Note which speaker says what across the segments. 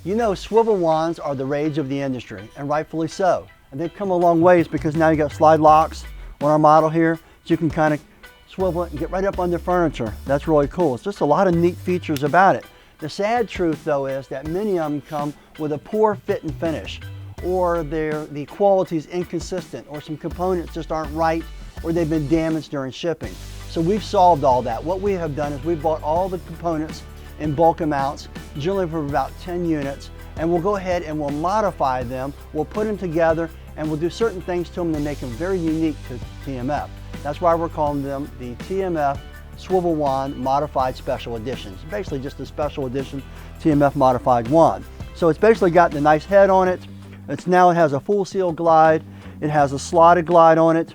Speaker 1: You know, swivel wands are the rage of the industry, and rightfully so. And they've come a long ways because now you got slide locks on our model here, so you can kind of swivel it and get right up under furniture. That's really cool. It's just a lot of neat features about it. The sad truth though is that many of them come with a poor fit and finish, or the quality is inconsistent, or some components just aren't right, or they've been damaged during shipping. So we've solved all that. What we have done is we've bought all the components in bulk amounts, generally for about 10 units, and we'll go ahead and we'll modify them, we'll put them together, and we'll do certain things to them to make them very unique to TMF. That's why we're calling them the TMF Swivel Wand Modified Special Editions. Basically just a special edition TMF Modified Wand. So it's basically got the nice head on it. It has a full seal glide. It has a slotted glide on it.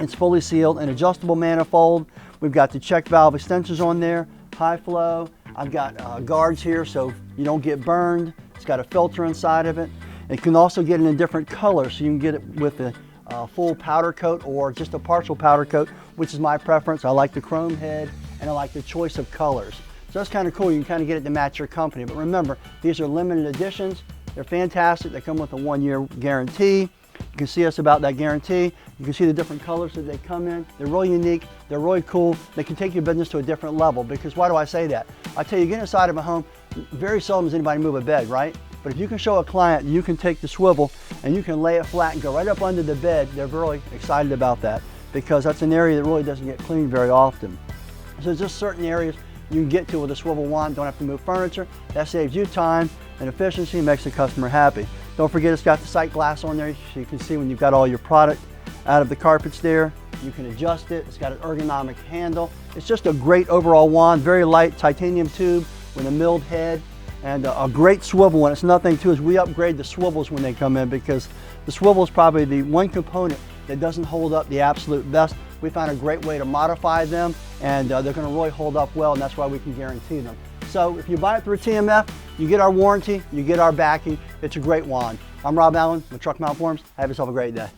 Speaker 1: It's fully sealed, an adjustable manifold. We've got the check valve extensions on there, high flow. I've got guards here so you don't get burned. It's got a filter inside of it. It can also get it in different colors, so you can get it with a full powder coat or just a partial powder coat, which is my preference. I like the chrome head and I like the choice of colors. So that's kind of cool. You can kind of get it to match your company. But remember, these are limited editions. They're fantastic. They come with a 1-year guarantee. You can see us about that guarantee. You can see the different colors that they come in. They're really unique. They're really cool. They can take your business to a different level, because why do I say that? I tell you, get inside of a home, very seldom does anybody move a bed, right? But if you can show a client you can take the swivel and you can lay it flat and go right up under the bed, they're really excited about that, because that's an area that really doesn't get cleaned very often. So there's just certain areas you can get to with a swivel wand, don't have to move furniture. That saves you time and efficiency and makes the customer happy. Don't forget it's got the sight glass on there so you can see when you've got all your product out of the carpets there. You can adjust it. It's got an ergonomic handle. It's just a great overall wand, very light titanium tube with a milled head and a great swivel. And it's nothing too, is we upgrade the swivels when they come in, because the swivel is probably the one component that doesn't hold up the absolute best. We found a great way to modify them, and they're going to really hold up well, and that's why we can guarantee them. So if you buy it through TMF, you get our warranty, you get our backing. It's a great wand. I'm Rob Allen with Truck Mount Forms. Have yourself a great day.